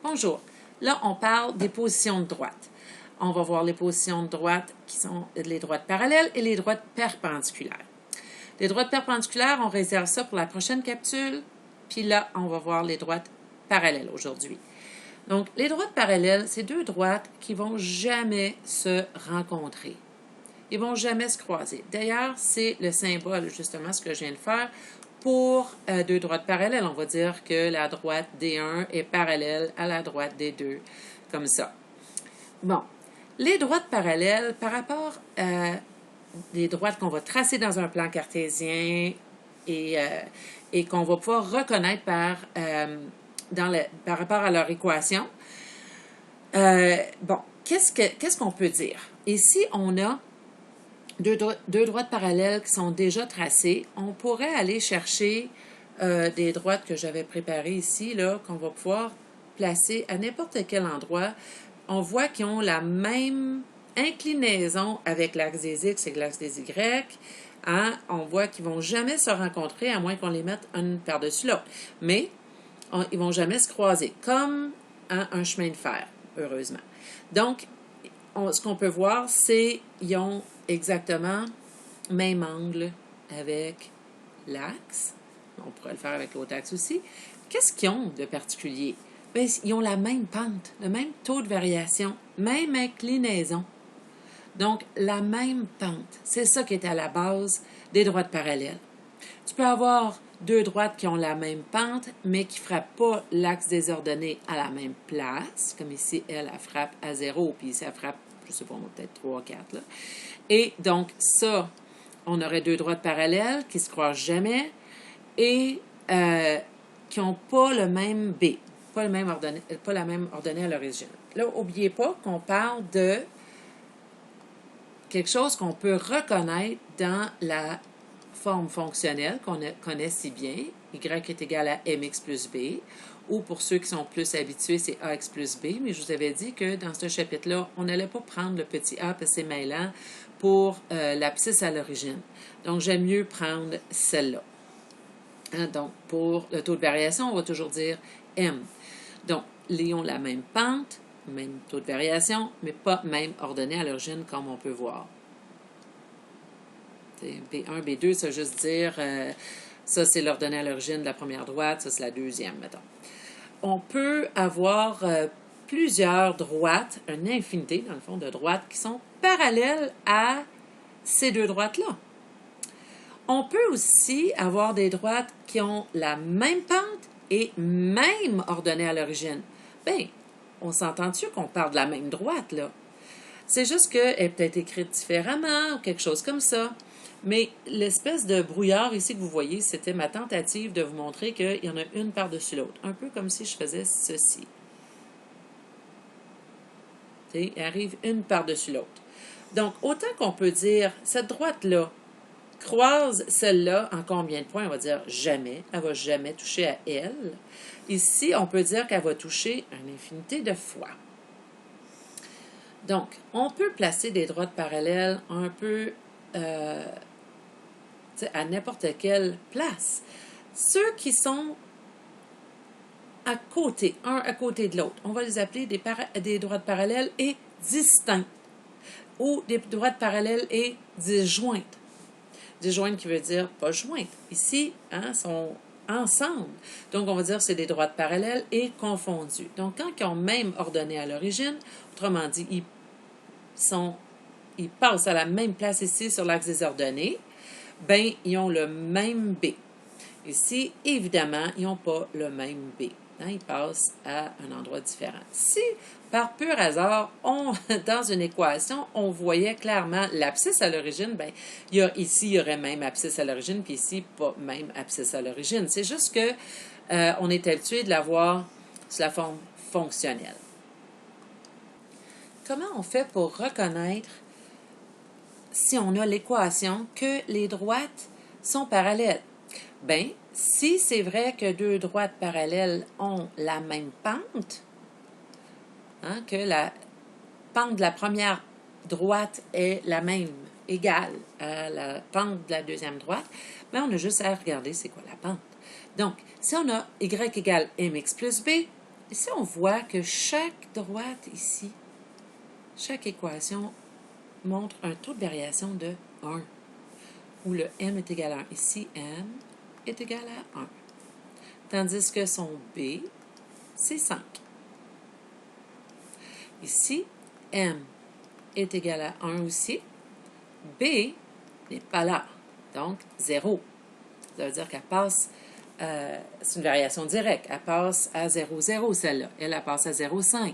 Bonjour. Là, on parle des positions de droite. On va voir les positions de droite qui sont les droites parallèles et les droites perpendiculaires. Les droites perpendiculaires, on réserve ça pour la prochaine capsule. Puis là, on va voir les droites parallèles aujourd'hui. Donc, les droites parallèles, c'est deux droites qui ne vont jamais se rencontrer. Ils ne vont jamais se croiser. D'ailleurs, c'est le symbole, justement, ce que je viens de faire pour deux droites parallèles. On va dire que la droite D1 est parallèle à la droite D2, comme ça. Bon, les droites parallèles, par rapport à des droites qu'on va tracer dans un plan cartésien et qu'on va pouvoir reconnaître par rapport à leur équation, bon, qu'est-ce qu'on peut dire? Ici, on a deux droites parallèles qui sont déjà tracées. On pourrait aller chercher des droites que j'avais préparées ici, là, qu'on va pouvoir placer à n'importe quel endroit. On voit qu'ils ont la même inclinaison avec l'axe des X et l'axe des Y. Hein? On voit qu'ils ne vont jamais se rencontrer à moins qu'on les mette une par-dessus l'autre. Mais ils ne vont jamais se croiser, comme un chemin de fer, heureusement. Donc, ce qu'on peut voir, c'est qu'ils ont exactement même angle avec l'axe. On pourrait le faire avec l'autre axe aussi. Qu'est-ce qu'ils ont de particulier? Bien, ils ont la même pente, le même taux de variation, même inclinaison. Donc, la même pente. C'est ça qui est à la base des droites parallèles. Tu peux avoir deux droites qui ont la même pente, mais qui ne frappent pas l'axe des ordonnées à la même place. Comme ici, elle frappe à 0, puis ici, elle frappe, je ne sais pas, peut-être 3, 4. Là. Et donc, ça, on aurait deux droites parallèles qui ne se croisent jamais et qui n'ont pas le même B, pas la même ordonnée à l'origine. Là, n'oubliez pas qu'on parle de quelque chose qu'on peut reconnaître dans la forme fonctionnelle qu'on connaît si bien, y est égal à mx plus b, ou pour ceux qui sont plus habitués, c'est ax plus b, mais je vous avais dit que dans ce chapitre-là, on n'allait pas prendre le petit a parce que c'est mêlant pour l'abscisse à l'origine. Donc, j'aime mieux prendre celle-là. Hein, donc, pour le taux de variation, on va toujours dire m. Donc, ils ont la même pente, même taux de variation, mais pas même ordonnée à l'origine comme on peut voir. B1, B2, ça veut juste dire, ça c'est l'ordonnée à l'origine de la première droite, ça c'est la deuxième, mettons. On peut avoir plusieurs droites, une infinité, dans le fond, de droites qui sont parallèles à ces deux droites-là. On peut aussi avoir des droites qui ont la même pente et même ordonnée à l'origine. Bien, on s'entend-tu qu'on parle de la même droite, là? C'est juste qu'elle est peut-être écrite différemment ou quelque chose comme ça. Mais l'espèce de brouillard ici que vous voyez, c'était ma tentative de vous montrer qu'il y en a une par-dessus l'autre. Un peu comme si je faisais ceci. Elle arrive une par-dessus l'autre. Donc, autant qu'on peut dire, cette droite-là croise celle-là en combien de points? On va dire jamais. Elle ne va jamais toucher à elle. Ici, on peut dire qu'elle va toucher une infinité de fois. Donc, on peut placer des droites parallèles un peu à n'importe quelle place. Ceux qui sont à côté, un à côté de l'autre, on va les appeler des droites parallèles et distinctes ou des droites parallèles et disjointes. Disjointes qui veut dire pas jointes. Ici, sont ensemble. Donc, on va dire que c'est des droites parallèles et confondues. Donc, quand ils ont même ordonnée à l'origine, autrement dit, ils passent à la même place ici sur l'axe des ordonnées, bien, ils ont le même B. Ici, évidemment, ils n'ont pas le même B. Ils passent à un endroit différent. Si, par pur hasard, dans une équation, on voyait clairement l'abscisse à l'origine, bien, ici, il y aurait même abscisse à l'origine, puis ici, pas même abscisse à l'origine. C'est juste que on est habitué de la voir sous la forme fonctionnelle. Comment on fait pour reconnaître si on a l'équation que les droites sont parallèles? Bien, si c'est vrai que deux droites parallèles ont la même pente, que la pente de la première droite est la même, égale à la pente de la deuxième droite, bien, on a juste à regarder c'est quoi la pente. Donc, si on a y égale mx plus b, ici, on voit que chaque droite ici, chaque équation montre un taux de variation de 1, où le m est égal à 1. Ici, m est égal à 1. Tandis que son b, c'est 5. Ici, m est égal à 1 aussi. B n'est pas là, donc 0. Ça veut dire qu'elle passe, c'est une variation directe, elle passe à 0, 0 celle-là. Elle passe à 0, 5.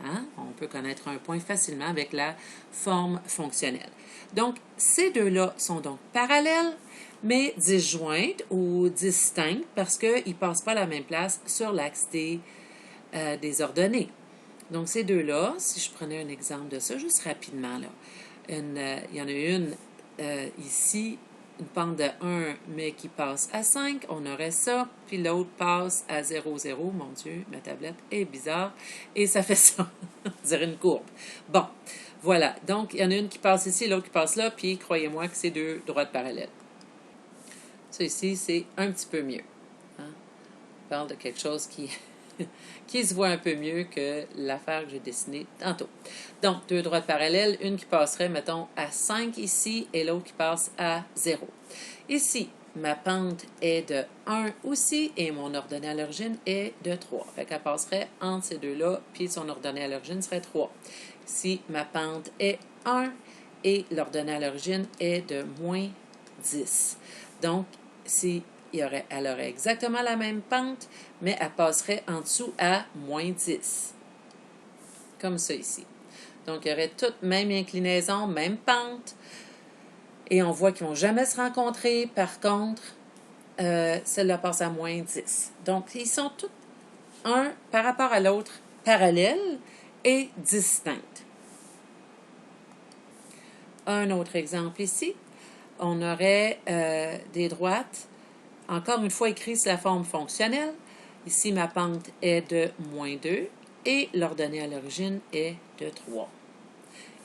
Hein? On peut connaître un point facilement avec la forme fonctionnelle. Donc, ces deux-là sont donc parallèles, mais disjointes ou distinctes parce qu'ils ne passent pas à la même place sur l'axe des ordonnées. Donc, ces deux-là, si je prenais un exemple de ça, juste rapidement, là, il y en a une ici, une pente de 1, mais qui passe à 5, on aurait ça, puis l'autre passe à 0, 0. Mon Dieu, ma tablette est bizarre, et ça fait ça, on dirait une courbe. Bon, voilà, donc il y en a une qui passe ici, l'autre qui passe là, puis croyez-moi que c'est deux droites parallèles. Ça ici, c'est un petit peu mieux. Hein? On parle de quelque chose qui se voit un peu mieux que l'affaire que j'ai dessinée tantôt. Donc, deux droites parallèles, une qui passerait, mettons, à 5 ici et l'autre qui passe à 0. Ici, ma pente est de 1 aussi et mon ordonnée à l'origine est de 3. Fait qu'elle passerait entre ces deux-là, puis son ordonnée à l'origine serait 3. Ici, ma pente est 1 et l'ordonnée à l'origine est de moins 10. Donc, si elle aurait exactement la même pente, mais elle passerait en dessous à moins 10. Comme ça ici. Donc, il y aurait toutes même inclinaison, même pente. Et on voit qu'ils ne vont jamais se rencontrer. Par contre, celle-là passe à moins 10. Donc, ils sont tous, un par rapport à l'autre, parallèles et distincts. Un autre exemple ici. On aurait des droites. Encore une fois, écrit sous la forme fonctionnelle. Ici, ma pente est de moins 2 et l'ordonnée à l'origine est de 3.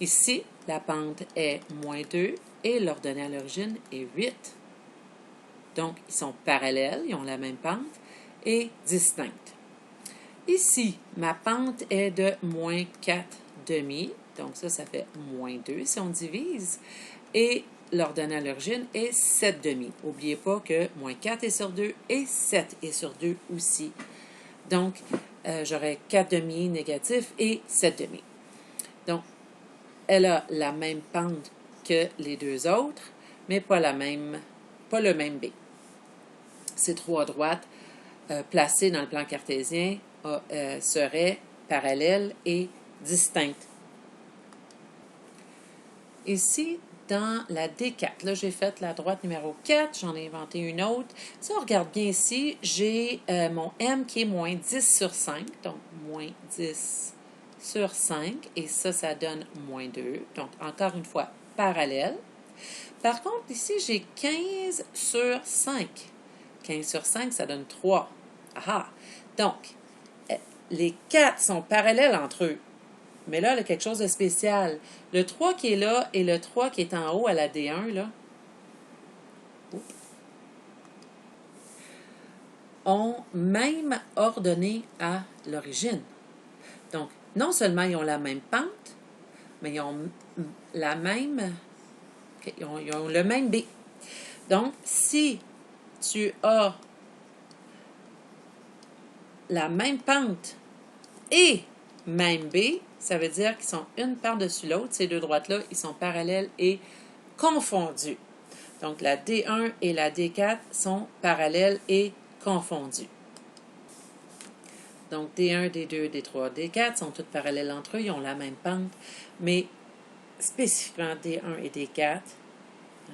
Ici, la pente est moins 2 et l'ordonnée à l'origine est 8. Donc, ils sont parallèles, ils ont la même pente et distincts. Ici, ma pente est de moins 4 demi. Donc, ça fait moins 2 si on divise. Et l'ordonnée à l'origine est 7 demi. N'oubliez pas que moins 4 est sur 2 et 7 est sur 2 aussi. Donc, j'aurai 4 demi négatifs et 7 demi. Donc, elle a la même pente que les deux autres, mais pas le même B. Ces trois droites placées dans le plan cartésien seraient parallèles et distinctes. Ici, dans la D4, là, j'ai fait la droite numéro 4, j'en ai inventé une autre. Si on regarde bien ici, j'ai mon M qui est moins 10 sur 5, donc moins 10 sur 5, et ça donne moins 2, donc encore une fois, parallèle. Par contre, ici, j'ai 15 sur 5. 15 sur 5, ça donne 3. Ah! Donc, les 4 sont parallèles entre eux. Mais là, il y a quelque chose de spécial. Le 3 qui est là et le 3 qui est en haut à la D1, là, ont même ordonnée à l'origine. Donc, non seulement ils ont la même pente, mais ils ont la même... ils ont le même B. Donc, si tu as la même pente et même B, ça veut dire qu'ils sont une par-dessus l'autre. Ces deux droites-là, ils sont parallèles et confondus. Donc, la D1 et la D4 sont parallèles et confondus. Donc, D1, D2, D3, D4 sont toutes parallèles entre eux. Ils ont la même pente, mais spécifiquement D1 et D4,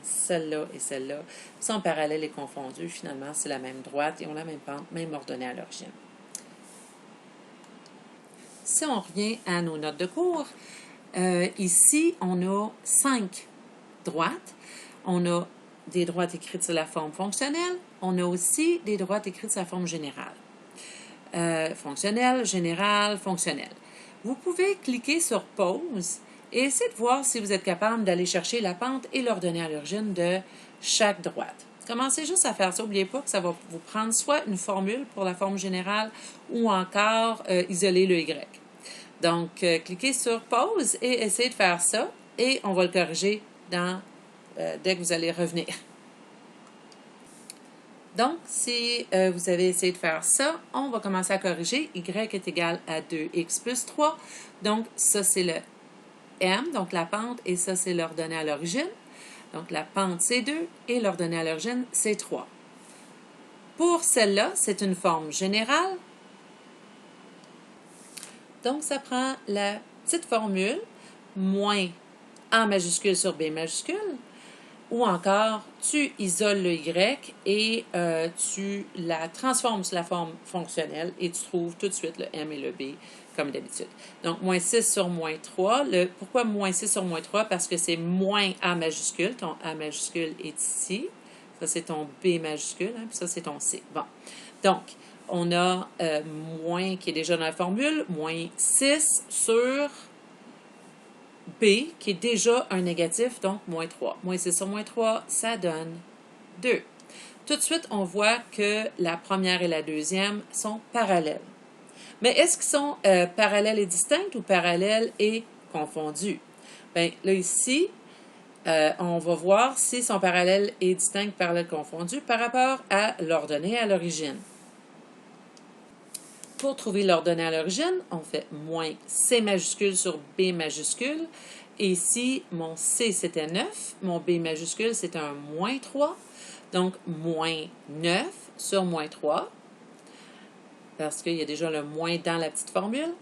celle-là et celle-là, sont parallèles et confondus. Finalement, c'est la même droite. Ils ont la même pente, même ordonnée à l'origine. Si on revient à nos notes de cours, ici, on a 5 droites. On a des droites écrites sur la forme fonctionnelle. On a aussi des droites écrites sur la forme générale. Fonctionnelle, générale, fonctionnelle. Vous pouvez cliquer sur pause et essayer de voir si vous êtes capable d'aller chercher la pente et l'ordonnée à l'origine de chaque droite. Commencez juste à faire ça. N'oubliez pas que ça va vous prendre soit une formule pour la forme générale ou encore isoler le Y. Donc, cliquez sur pause et essayez de faire ça et on va le corriger dès que vous allez revenir. Donc, si vous avez essayé de faire ça, on va commencer à corriger. Y est égal à 2x plus 3. Donc, ça, c'est le m, donc la pente, et ça, c'est l'ordonnée à l'origine. Donc, la pente, c'est 2 et l'ordonnée à l'origine, c'est 3. Pour celle-là, c'est une forme générale. Donc, ça prend la petite formule, moins A majuscule sur B majuscule, ou encore, tu isoles le Y et tu la transformes sur la forme fonctionnelle et tu trouves tout de suite le M et le B comme d'habitude. Donc, moins 6 sur moins 3. Pourquoi moins 6 sur moins 3? Parce que c'est moins A majuscule. Ton A majuscule est ici. Ça, c'est ton B majuscule. Hein, puis ça, c'est ton C. Bon. Donc, on a moins qui est déjà dans la formule, moins 6 sur B, qui est déjà un négatif, donc moins 3. Moins 6 sur moins 3, ça donne 2. Tout de suite, on voit que la première et la deuxième sont parallèles. Mais est-ce qu'ils sont parallèles et distincts ou parallèles et confondus? Bien, là, ici, on va voir s'ils sont parallèles et distincts, parallèles confondus par rapport à l'ordonnée à l'origine. Pour trouver l'ordonnée à l'origine, on fait moins C majuscule sur B majuscule. Et ici, mon C, c'était 9. Mon B majuscule, c'est un moins 3. Donc, moins 9 sur moins 3. Parce qu'il y a déjà le moins dans la petite formule.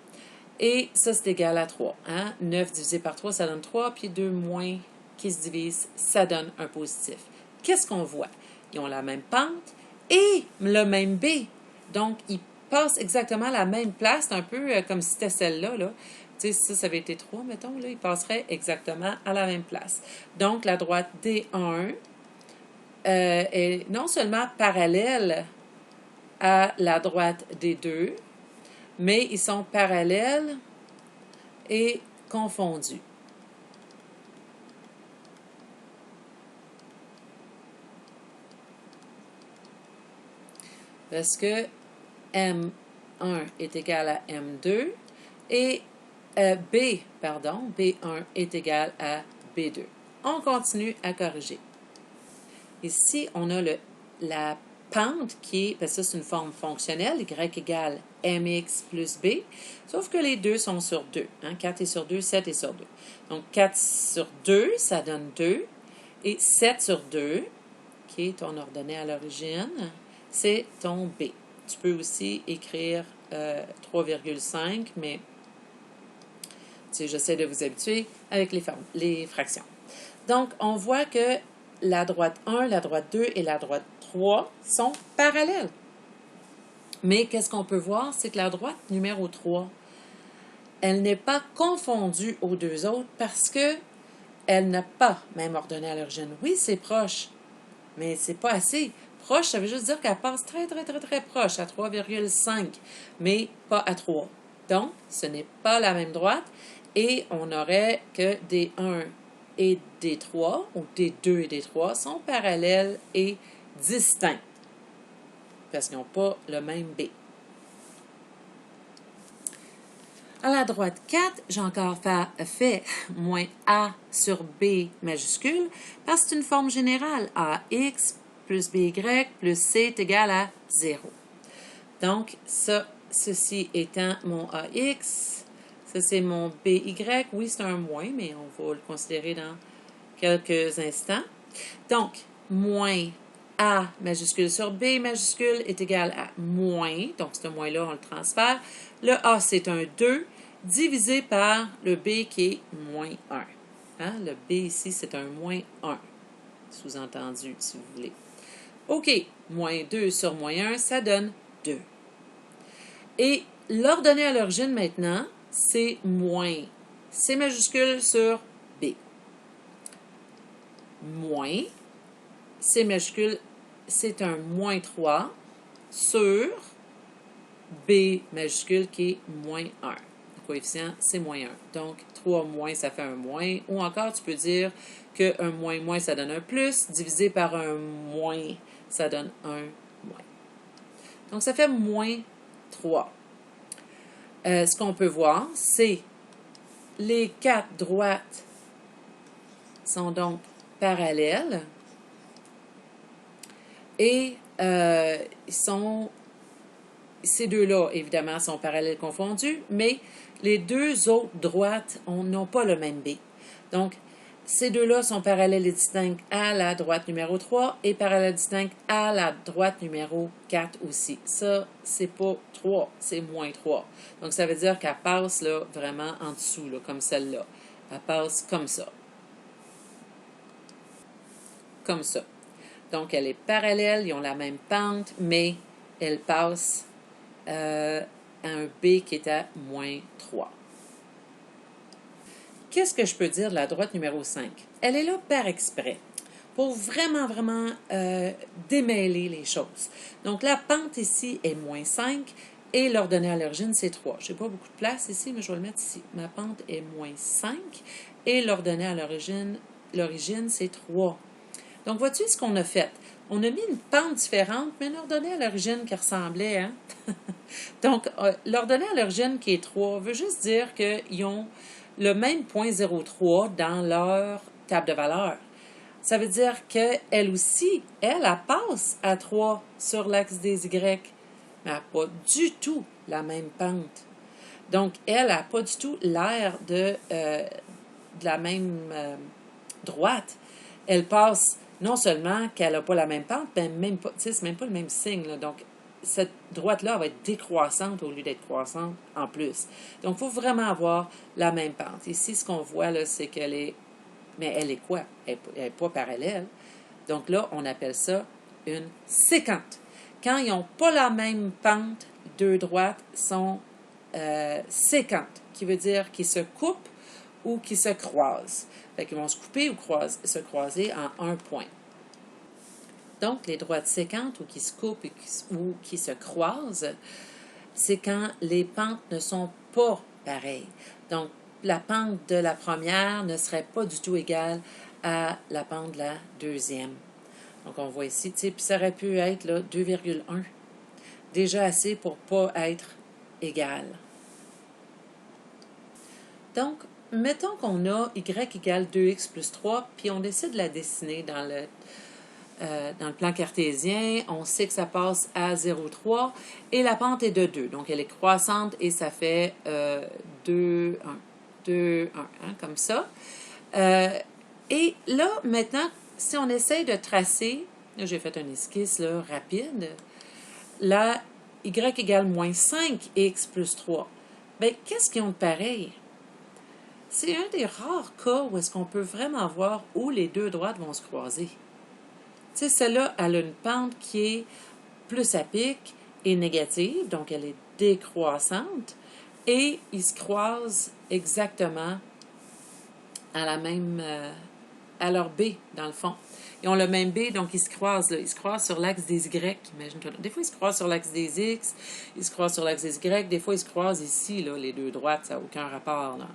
Et ça, c'est égal à 3. Hein? 9 divisé par 3, ça donne 3. Puis 2 moins qui se divise, ça donne un positif. Qu'est-ce qu'on voit? Ils ont la même pente et le même B. Donc, ils passe exactement à la même place, c'est un peu comme si c'était celle-là. Là. Tu sais, ça avait été 3, mettons, là, il passerait exactement à la même place. Donc, la droite D1 est non seulement parallèle à la droite D2, mais ils sont parallèles et confondus. Parce que M1 est égal à M2 et B1 est égal à B2. On continue à corriger. Ici, on a la pente qui est, parce que ça c'est une forme fonctionnelle, Y égale MX plus B, sauf que les deux sont sur 2. Hein? 4 est sur 2, 7 est sur 2. Donc 4 sur 2, ça donne 2. Et 7 sur 2, qui est ton ordonnée à l'origine, c'est ton B. Tu peux aussi écrire 3,5, mais j'essaie de vous habituer avec les fractions. Donc, on voit que la droite 1, la droite 2 et la droite 3 sont parallèles. Mais qu'est-ce qu'on peut voir? C'est que la droite numéro 3, elle n'est pas confondue aux deux autres parce qu'elle n'a pas même ordonnée à l'origine. Oui, c'est proche, mais c'est pas assez. Proche, ça veut juste dire qu'elle passe très, très, très, très proche, à 3,5, mais pas à 3. Donc, ce n'est pas la même droite, et on aurait que D1 et D3, ou D2 et D3, sont parallèles et distincts, parce qu'ils n'ont pas le même B. À la droite 4, j'ai encore fait moins A sur B majuscule, parce que c'est une forme générale. AX plus BY plus C est égal à 0. Donc, ceci étant mon AX, ça c'est mon BY. Oui, c'est un moins, mais on va le considérer dans quelques instants. Donc, moins A majuscule sur B majuscule est égal à moins. Donc, ce moins-là, on le transfère. Le A, c'est un 2 divisé par le B qui est moins 1. Hein? Le B ici, c'est un moins 1. Sous-entendu, si vous voulez. OK, moins 2 sur moins 1, ça donne 2. Et l'ordonnée à l'origine maintenant, c'est moins C majuscule sur B. Moins C majuscule, c'est un moins 3 sur B majuscule qui est moins 1. coefficient, c'est moins 1. Donc, 3 moins, ça fait un moins. Ou encore, tu peux dire qu'un moins moins, ça donne un plus. Divisé par un moins, ça donne un moins. Donc, ça fait moins 3. Ce qu'on peut voir, c'est les 4 droites sont donc parallèles et ces deux-là, évidemment, sont parallèles confondus, mais les deux autres droites n'ont pas le même B. Donc, ces deux-là sont parallèles et distincts à la droite numéro 3 et parallèles distincts à la droite numéro 4 aussi. Ça, c'est pas 3, c'est moins 3. Donc, ça veut dire qu'elle passe là, vraiment en dessous, là, comme celle-là. Elle passe comme ça. Comme ça. Donc, elle est parallèle, ils ont la même pente, mais elle passe à un B qui est à moins 3. Qu'est-ce que je peux dire de la droite numéro 5? Elle est là par exprès, pour vraiment, vraiment démêler les choses. Donc, la pente ici est moins 5 et l'ordonnée à l'origine, c'est 3. Je n'ai pas beaucoup de place ici, mais je vais le mettre ici. Ma pente est moins 5 et l'ordonnée à l'origine, c'est 3. Donc, vois-tu ce qu'on a fait? On a mis une pente différente, mais une ordonnée à l'origine qui ressemblait, hein? Donc, l'ordonnée à l'origine qui est 3 veut juste dire qu'ils ont le même point 0,3 dans leur table de valeur. Ça veut dire qu'elle aussi, elle passe à 3 sur l'axe des Y, mais elle n'a pas du tout la même pente. Donc, elle n'a pas du tout l'air de la même droite. Elle passe non seulement qu'elle n'a pas la même pente, mais même pas, c'est même pas le même signe, là. Donc, cette droite-là va être décroissante au lieu d'être croissante en plus. Donc, il faut vraiment avoir la même pente. Ici, ce qu'on voit, là, c'est qu'elle est... Mais elle est quoi? Elle n'est pas parallèle. Donc là, on appelle ça une séquente. Quand ils n'ont pas la même pente, deux droites sont séquentes, qui veut dire qu'ils se coupent ou qu'ils se croisent. Fait qu'ils vont se couper ou se croiser en un point. Donc, les droites séquentes ou qui se coupent ou qui se croisent, c'est quand les pentes ne sont pas pareilles. Donc, la pente de la première ne serait pas du tout égale à la pente de la deuxième. Donc, on voit ici, puis ça aurait pu être 2,1. Déjà assez pour ne pas être égal. Donc, mettons qu'on a y égale 2x plus 3, puis on décide de la dessiner dans le plan cartésien. On sait que ça passe à 0,3 et la pente est de 2. Donc, elle est croissante et ça fait 2, 1. 2, 1, hein, comme ça. Et là, maintenant, si on essaye de tracer, là, j'ai fait un esquisse là, rapide, la y égale moins 5x plus 3. Bien, qu'est-ce qu'ils ont de pareil? C'est un des rares cas où est-ce qu'on peut vraiment voir où les deux droites vont se croiser. Tu sais, celle-là, elle a une pente qui est plus à pic et négative, donc elle est décroissante, et ils se croisent exactement à la même, à leur B, dans le fond. Ils ont le même B, donc ils se croisent là. Ils se croisent sur l'axe des Y, imagine-toi. Des fois, ils se croisent sur l'axe des X, ils se croisent sur l'axe des Y, des fois, ils se croisent ici, là, les deux droites, ça n'a aucun rapport, là.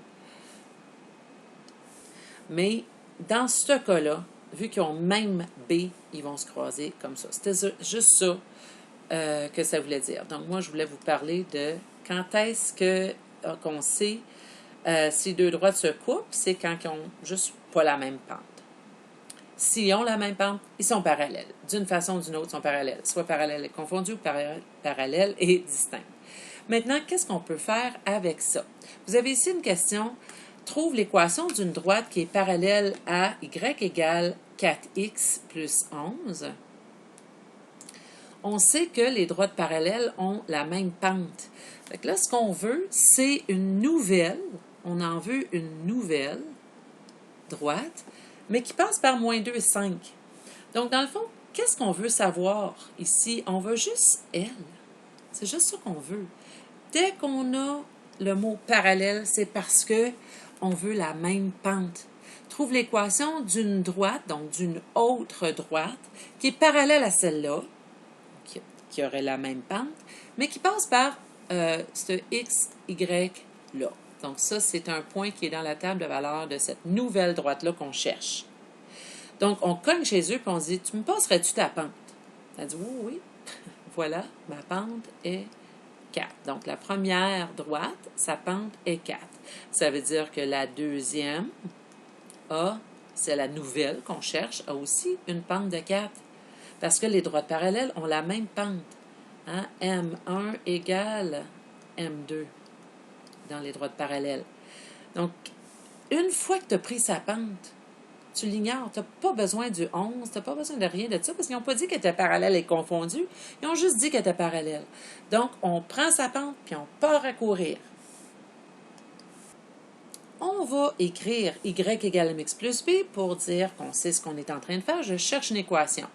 Mais dans ce cas-là, vu qu'ils ont même B, ils vont se croiser comme ça. C'était juste ça que ça voulait dire. Donc, moi, je voulais vous parler de quand est-ce qu'on sait si deux droites se coupent, c'est quand ils n'ont juste pas la même pente. S'ils ont la même pente, ils sont parallèles. D'une façon ou d'une autre, ils sont parallèles. Soit parallèles et confondus ou parallèles et distincts. Maintenant, qu'est-ce qu'on peut faire avec ça? Vous avez ici une question. Trouve l'équation d'une droite qui est parallèle à y égale 4x plus 11. On sait que les droites parallèles ont la même pente. Donc là, ce qu'on veut, c'est une nouvelle, on en veut une nouvelle droite, mais qui passe par moins 2 et 5. Donc, dans le fond, qu'est-ce qu'on veut savoir ici? On veut juste elle. C'est juste ça qu'on veut. Dès qu'on a le mot parallèle, c'est parce que on veut la même pente. Trouve l'équation d'une droite, donc d'une autre droite, qui est parallèle à celle-là, qui aurait la même pente, mais qui passe par ce x, y là. Donc ça, c'est un point qui est dans la table de valeur de cette nouvelle droite-là qu'on cherche. Donc, on cogne chez eux, puis on dit, tu me passerais-tu ta pente? Elle dit, oui, oui. Voilà, ma pente est 4. Donc, la première droite, sa pente est 4. Ça veut dire que la deuxième c'est la nouvelle qu'on cherche, a aussi une pente de 4. Parce que les droites parallèles ont la même pente. Hein? M1 égale M2 dans les droites parallèles. Donc, une fois que tu as pris sa pente, tu l'ignores. Tu n'as pas besoin du 11, tu n'as pas besoin de rien de ça, parce qu'ils n'ont pas dit qu'elle était parallèle et confondue. Ils ont juste dit qu'elle était parallèle. Donc, on prend sa pente, puis on part à courir. On va écrire y égale mx plus b pour dire qu'on sait ce qu'on est en train de faire. Je cherche une équation.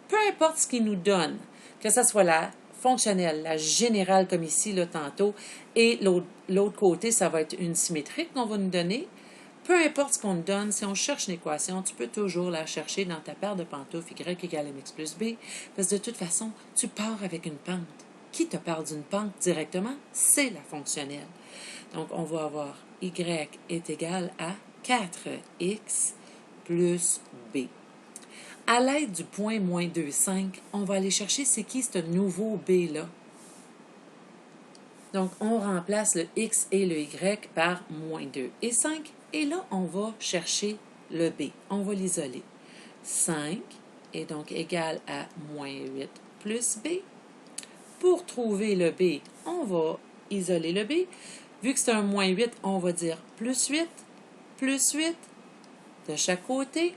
Peu importe ce qu'il nous donne, que ce soit la fonctionnelle, la générale comme ici, là, tantôt, et l'autre côté, ça va être une symétrique qu'on va nous donner. Peu importe ce qu'on nous donne, si on cherche une équation, tu peux toujours la chercher dans ta paire de pantoufles y égale mx plus b, parce que de toute façon, tu pars avec une pente. Qui te parle d'une pente directement? C'est la fonctionnelle. Donc, on va avoir y est égal à 4x plus b. À l'aide du point moins 2,5, on va aller chercher c'est qui ce nouveau b-là. Donc, on remplace le x et le y par moins 2 et 5. Et là, on va chercher le b. On va l'isoler. 5 est donc égal à moins 8 plus b. Pour trouver le b, on va isoler le b. Vu que c'est un moins 8, on va dire plus 8 de chaque côté.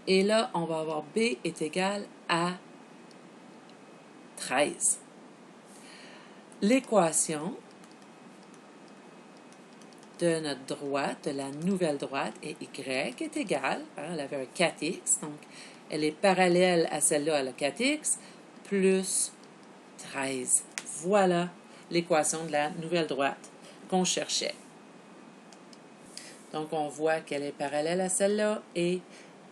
Et là, on va avoir b est égal à 13. L'équation de notre droite, de la nouvelle droite, est y est égale, elle avait un 4x, donc elle est parallèle à celle-là, elle a 4x, plus 13. Voilà l'équation de la nouvelle droite qu'on cherchait. Donc, on voit qu'elle est parallèle à celle-là et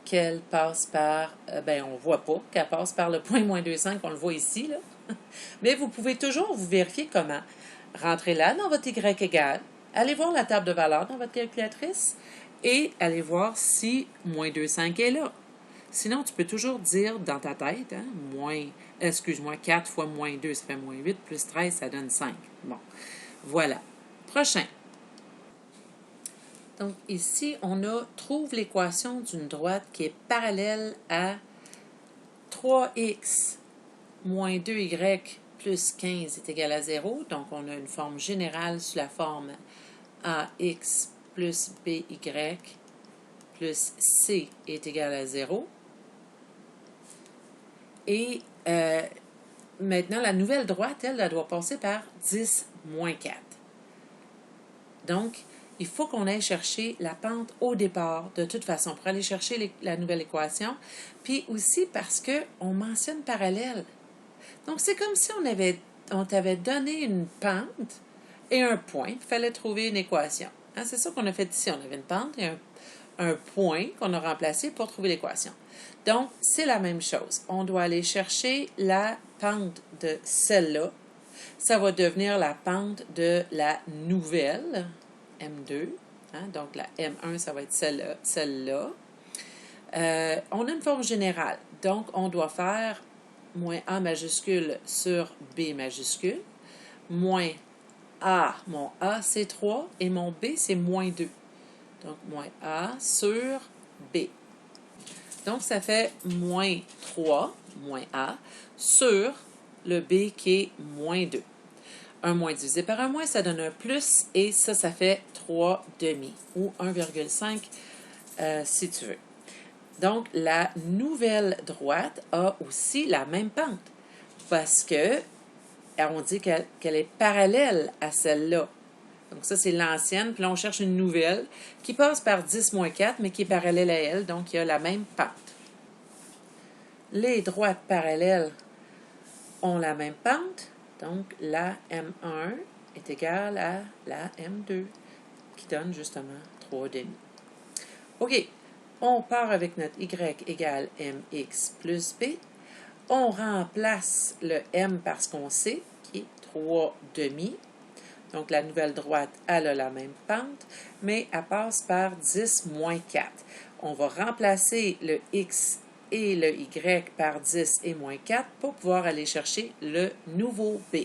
qu'elle passe par, on ne voit pas qu'elle passe par le point moins 2,5, on le voit ici, là. Mais vous pouvez toujours vous vérifier comment. Rentrez là dans votre y égale, allez voir la table de valeur dans votre calculatrice et allez voir si moins 2,5 est là. Sinon, tu peux toujours dire dans ta tête, 4 fois moins 2, ça fait moins 8, plus 13, ça donne 5. Bon, voilà. Prochain. Donc, ici, trouve l'équation d'une droite qui est parallèle à 3x moins 2y plus 15 est égal à 0. Donc, on a une forme générale sous la forme ax plus by plus c est égal à 0. Et maintenant, la nouvelle droite, elle doit passer par 10 moins 4. Donc, il faut qu'on aille chercher la pente au départ, de toute façon, pour aller chercher la nouvelle équation. Puis aussi parce qu'on mentionne parallèle. Donc, c'est comme si on t'avait donné une pente et un point. Il fallait trouver une équation. Hein, c'est ça qu'on a fait ici. On avait une pente et un point qu'on a remplacé pour trouver l'équation. Donc, c'est la même chose. On doit aller chercher la pente de celle-là. Ça va devenir la pente de la nouvelle, M2. Hein, donc, la M1, ça va être celle-là. On a une forme générale. Donc, on doit faire moins A majuscule sur B majuscule. Moins A, mon A, c'est 3 et mon B, c'est moins 2. Donc, moins A sur B. Donc, ça fait moins 3, moins A, sur le B qui est moins 2. Un moins divisé par un moins, ça donne un plus, et ça fait 3 demi, ou 1,5 si tu veux. Donc, la nouvelle droite a aussi la même pente, parce que on dit qu'elle est parallèle à celle-là. Donc, ça, c'est l'ancienne. Puis là, on cherche une nouvelle qui passe par 10 moins 4, mais qui est parallèle à elle. Donc, il y a la même pente. Les droites parallèles ont la même pente. Donc, la M1 est égale à la M2, qui donne justement 3 demi. OK. On part avec notre y égale mx plus b. On remplace le m par ce qu'on sait, qui est 3 demi. Donc, la nouvelle droite, elle a la même pente, mais elle passe par 10 moins 4. On va remplacer le x et le y par 10 et moins 4 pour pouvoir aller chercher le nouveau b.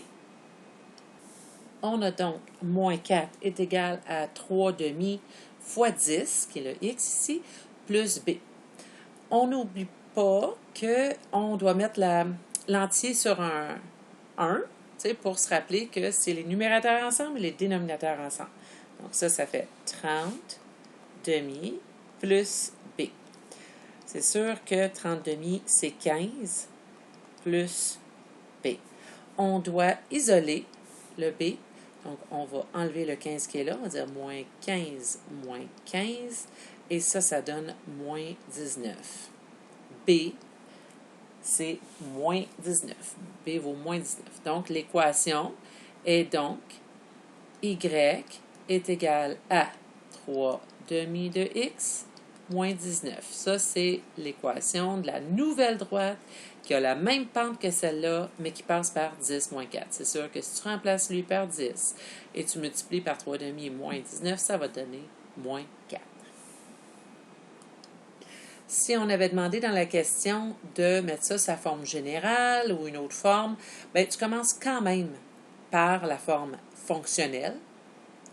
On a donc moins 4 est égal à 3 demi fois 10, qui est le x ici, plus b. On n'oublie pas qu'on doit mettre l'entier sur un 1, pour se rappeler que c'est les numérateurs ensemble et les dénominateurs ensemble. Donc ça fait 30 demi plus b. C'est sûr que 30 demi, c'est 15 plus b. On doit isoler le b. Donc, on va enlever le 15 qui est là. On va dire moins 15 moins 15. Et ça donne moins 19. B, c'est moins 19. B vaut moins 19. Donc, l'équation est donc y est égal à 3 demi de x moins 19. Ça, c'est l'équation de la nouvelle droite qui a la même pente que celle-là, mais qui passe par 10 moins 4. C'est sûr que si tu remplaces lui par 10 et tu multiplies par 3 demi moins 19, ça va te donner moins 4. Si on avait demandé dans la question de mettre ça sa forme générale ou une autre forme, bien, tu commences quand même par la forme fonctionnelle,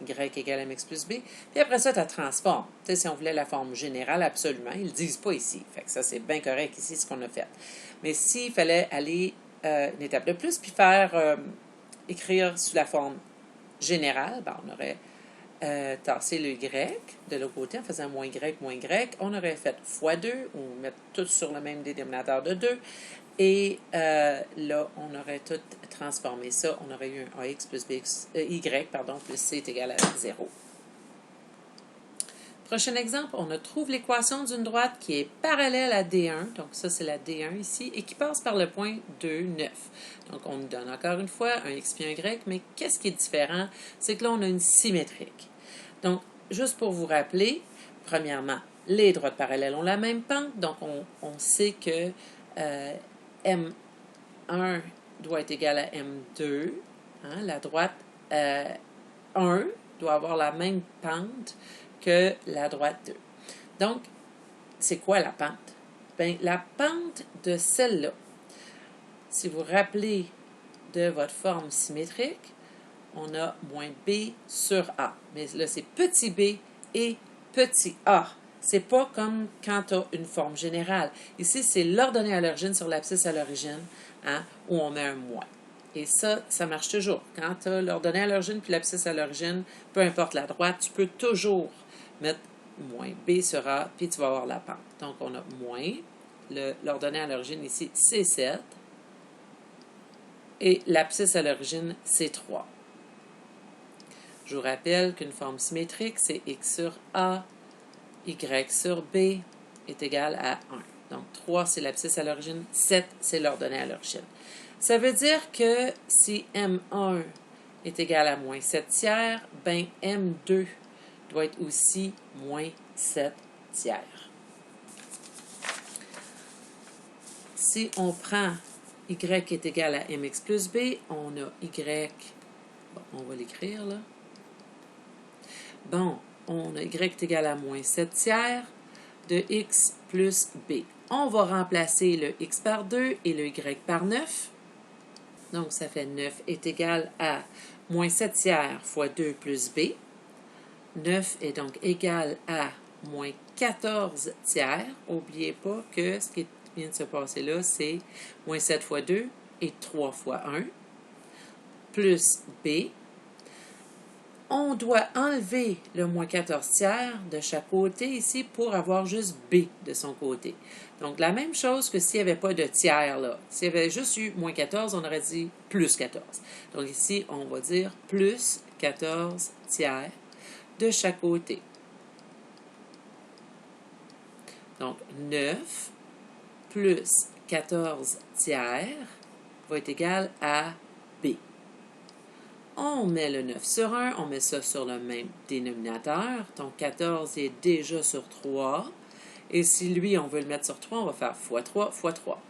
y égale mx plus b, puis après ça, tu la transformes. Tu sais, si on voulait la forme générale, absolument, ils ne le disent pas ici. Fait que ça, c'est bien correct ici, ce qu'on a fait. Mais s'il fallait aller une étape de plus, puis écrire sous la forme générale, ben, on aurait tassé le y de l'autre côté en faisant moins y. On aurait fait x2, ou mettre tout sur le même dénominateur de 2. Et là, on aurait tout transformé ça. On aurait eu un ax plus bx, y, plus c est égal à 0. Prochain exemple, on trouve l'équation d'une droite qui est parallèle à D1. Donc, ça, c'est la D1 ici, et qui passe par le point 2, 9. Donc, on nous donne encore une fois un x puis un y, mais qu'est-ce qui est différent? C'est que là, on a une symétrique. Donc, juste pour vous rappeler, premièrement, les droites parallèles ont la même pente. Donc, on sait que M1 doit être égal à M2. Hein, la droite 1 doit avoir la même pente que la droite 2. Donc, c'est quoi la pente? Bien, la pente de celle-là, si vous vous rappelez de votre forme symétrique, on a moins b sur a. Mais là, c'est petit b et petit a. C'est pas comme quand tu as une forme générale. Ici, c'est l'ordonnée à l'origine sur l'abscisse à l'origine, hein, où on met un moins. Et ça marche toujours. Quand tu as l'ordonnée à l'origine puis l'abscisse à l'origine, peu importe la droite, tu peux toujours mettre moins b sur a, puis tu vas avoir la pente. Donc, on a moins. L'ordonnée à l'origine ici, c'est 7. Et l'abscisse à l'origine, c'est 3. Je vous rappelle qu'une forme symétrique, c'est x sur a, y sur b est égal à 1. Donc, 3, c'est l'abscisse à l'origine, 7, c'est l'ordonnée à l'origine. Ça veut dire que si M1 est égal à moins 7 tiers, ben M2 doit être aussi moins 7 tiers. Si on prend y est égal à mx plus b, on a y, bon, on va l'écrire là. Bon, on a y est égal à moins 7 tiers de x plus b. On va remplacer le x par 2 et le y par 9. Donc, ça fait 9 est égal à moins 7 tiers fois 2 plus b. 9 est donc égal à moins 14 tiers. N'oubliez pas que ce qui vient de se passer là, c'est moins 7 fois 2 et 3 fois 1, plus b. On doit enlever le moins 14 tiers de chaque côté ici pour avoir juste b de son côté. Donc, la même chose que s'il n'y avait pas de tiers là. S'il y avait juste eu moins 14, on aurait dit plus 14. Donc, ici, on va dire plus 14 tiers de chaque côté. Donc, 9 plus 14 tiers va être égal à b. On met le 9 sur 1, on met ça sur le même dénominateur. Donc, 14 est déjà sur 3. Et si lui, on veut le mettre sur 3, on va faire fois 3 fois 3.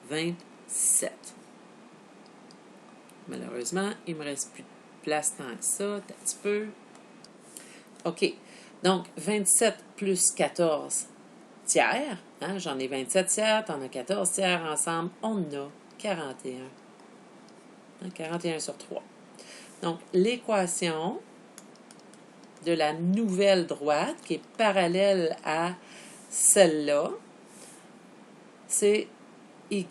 27. Malheureusement, il ne me reste plus de place tant que ça, un petit peu. OK. Donc, 27 plus 14 tiers. Hein, j'en ai 27 tiers, t'en as 14 tiers ensemble. On a 41. Hein, 41 sur 3. Donc, l'équation de la nouvelle droite, qui est parallèle à celle-là, c'est y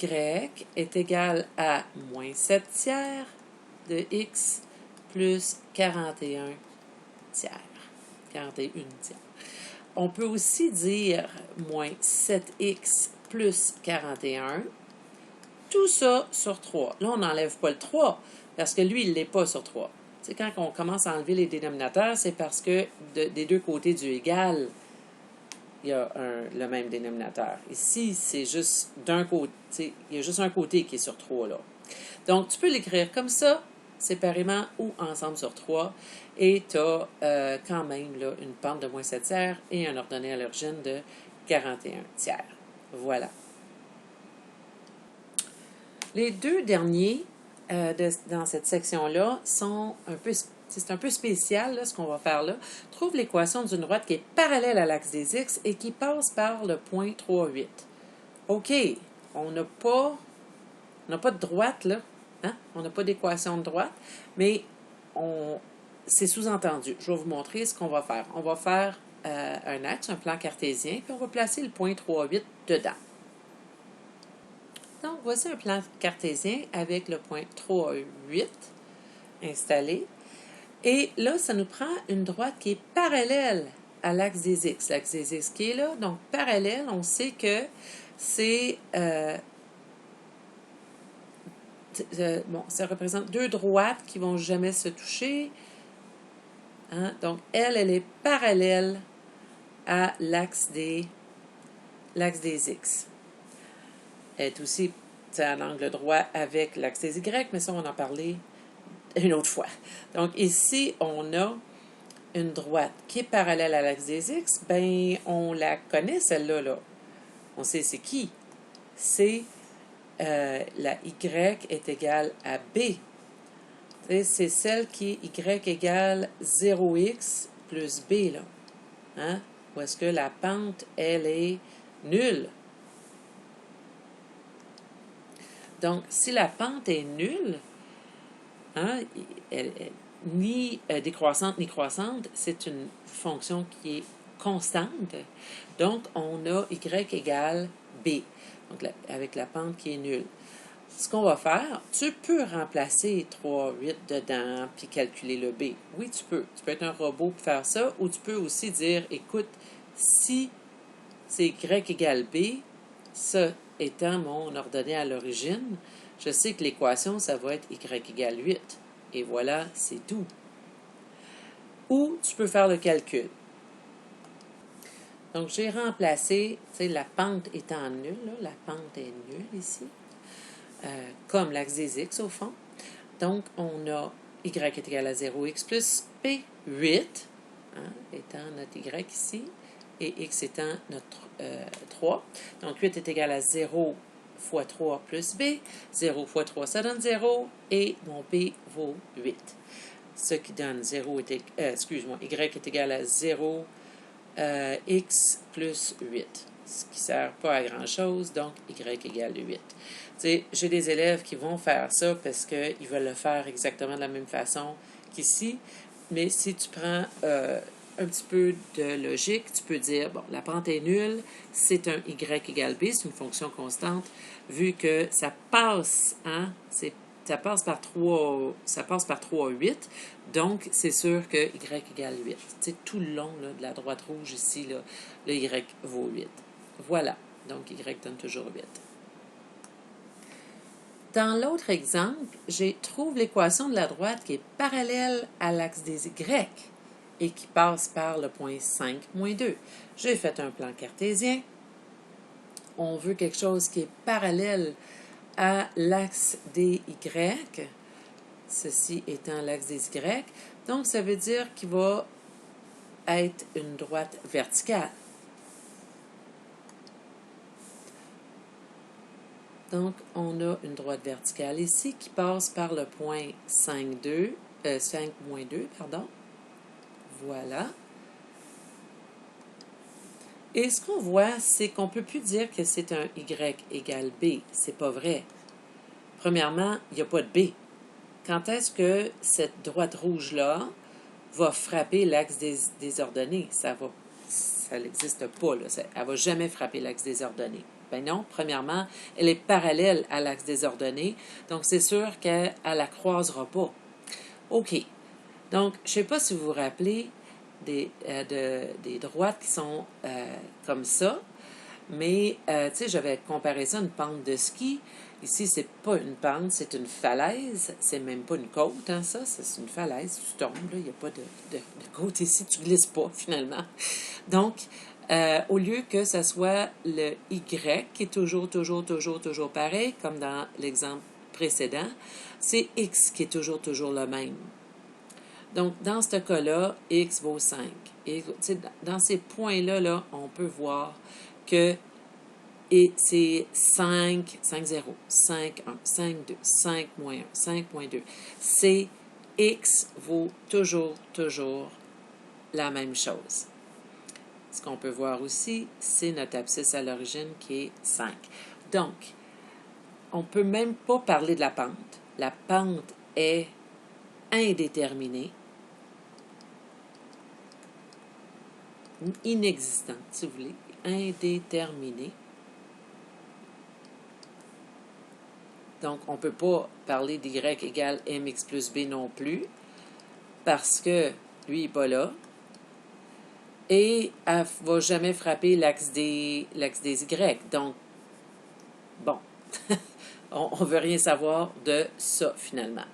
est égal à moins 7 tiers de x plus 41 tiers. 41 tiers. On peut aussi dire moins 7x plus 41. Tout ça sur 3. Là, on n'enlève pas le 3 parce que lui, il n'est pas sur 3. Tu sais, quand on commence à enlever les dénominateurs, c'est parce que des deux côtés du égal, il y a le même dénominateur. Ici, c'est juste d'un côté. Il y a juste un côté qui est sur 3, là. Donc, tu peux l'écrire comme ça, séparément ou ensemble sur 3. Et tu as quand même là, une pente de moins 7 tiers et un ordonnée à l'origine de 41 tiers. Voilà. Les deux derniers dans cette section-là sont un peu... C'est un peu spécial, là, ce qu'on va faire là. Trouve l'équation d'une droite qui est parallèle à l'axe des x et qui passe par le point 3,8. OK, on n'a pas de droite, là. Hein? On n'a pas d'équation de droite, mais c'est sous-entendu. Je vais vous montrer ce qu'on va faire. On va faire un axe, un plan cartésien, puis on va placer le point 3,8 dedans. Donc, voici un plan cartésien avec le point 3,8 installé. Et là, ça nous prend une droite qui est parallèle à l'axe des x. L'axe des x qui est là. Donc, parallèle, on sait que c'est... bon, ça représente deux droites qui ne vont jamais se toucher. Hein? Donc, elle est parallèle à l'axe des x. Elle est aussi à l'angle droit avec l'axe des y, mais ça, on va en parler une autre fois. Donc, ici, on a une droite qui est parallèle à l'axe des x. Bien, on la connaît, celle-là. Là. On sait c'est qui. C'est la y est égale à b. C'est celle qui est y égale 0x plus b. Là. Hein? Où est-ce que la pente, elle est nulle. Donc, si la pente est nulle, hein, ni décroissante ni croissante, c'est une fonction qui est constante. Donc, on a y égale b, donc avec la pente qui est nulle. Ce qu'on va faire, tu peux remplacer 3,8 dedans puis calculer le b. Oui, tu peux. Tu peux être un robot pour faire ça, ou tu peux aussi dire, écoute, si c'est y égale b, ça étant mon ordonnée à l'origine, je sais que l'équation, ça va être y égale 8. Et voilà, c'est tout. Ou tu peux faire le calcul. Donc, j'ai remplacé, tu sais, la pente étant nulle, là, la pente est nulle ici, comme l'axe des x au fond. Donc, on a y est égal à 0x plus p, 8, hein, étant notre y ici, et x étant notre 3. Donc, 8 est égal à 0 fois 3 plus b. 0 fois 3, ça donne 0, et mon b vaut 8. Ce qui donne 0 y est égal à 0 x plus 8. Ce qui ne sert pas à grand-chose, donc y égale 8. Tu sais, j'ai des élèves qui vont faire ça parce qu'ils veulent le faire exactement de la même façon qu'ici, mais si tu prends un petit peu de logique, tu peux dire, bon, la pente est nulle, c'est un y égale b, c'est une fonction constante, vu que ça passe, hein, ça passe par 3,8, donc c'est sûr que y égale 8. Tu sais, tout le long là, de la droite rouge ici, là, le y vaut 8. Voilà, donc y donne toujours 8. Dans l'autre exemple, trouve l'équation de la droite qui est parallèle à l'axe des y et qui passe par le point 5, moins 2. J'ai fait un plan cartésien. On veut quelque chose qui est parallèle à l'axe des y, ceci étant l'axe des y. Donc, ça veut dire qu'il va être une droite verticale. Donc, on a une droite verticale ici qui passe par le point 5, 2, pardon. Voilà. Et ce qu'on voit, c'est qu'on ne peut plus dire que c'est un Y égale B. C'est pas vrai. Premièrement, il n'y a pas de B. Quand est-ce que cette droite rouge-là va frapper l'axe des ordonnées? Ça n'existe pas, là. Elle ne va jamais frapper l'axe des ordonnées. Ben non, premièrement, elle est parallèle à l'axe des ordonnées, donc c'est sûr qu'elle ne la croisera pas. OK. Donc, je ne sais pas si vous vous rappelez des droites qui sont comme ça, mais, tu sais, j'avais comparé ça à une pente de ski. Ici, c'est pas une pente, c'est une falaise. C'est même pas une côte, hein, ça. C'est une falaise. Tu tombes, là. Il n'y a pas de côte ici. Tu glisses pas, finalement. Donc, au lieu que ce soit le Y, qui est toujours pareil, comme dans l'exemple précédent, c'est X qui est toujours le même. Donc, dans ce cas-là, X vaut 5. Et, dans ces points-là, là, on peut voir que c'est 5, 5, 0, 5, 1, 5, 2, 5, moins 1, 5, moins 2. C'est X vaut toujours la même chose. Ce qu'on peut voir aussi, c'est notre abscisse à l'origine qui est 5. Donc, on ne peut même pas parler de la pente. La pente est indéterminée, inexistante, si vous voulez, indéterminée. Donc, on ne peut pas parler d'Y égale mx plus b non plus, parce que lui n'est pas là. Et elle ne va jamais frapper l'axe des Y. Donc, bon, on ne veut rien savoir de ça, finalement.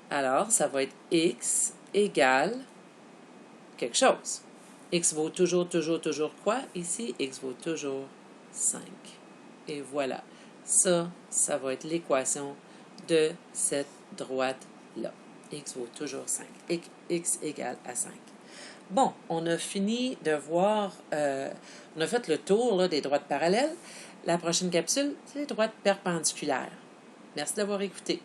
Alors, ça va être x égale quelque chose. X vaut toujours quoi? Ici, x vaut toujours 5. Et voilà. Ça va être l'équation de cette droite-là. X vaut toujours 5. X égale à 5. Bon, on a fini de voir, on a fait le tour là, des droites parallèles. La prochaine capsule, c'est les droites perpendiculaires. Merci d'avoir écouté.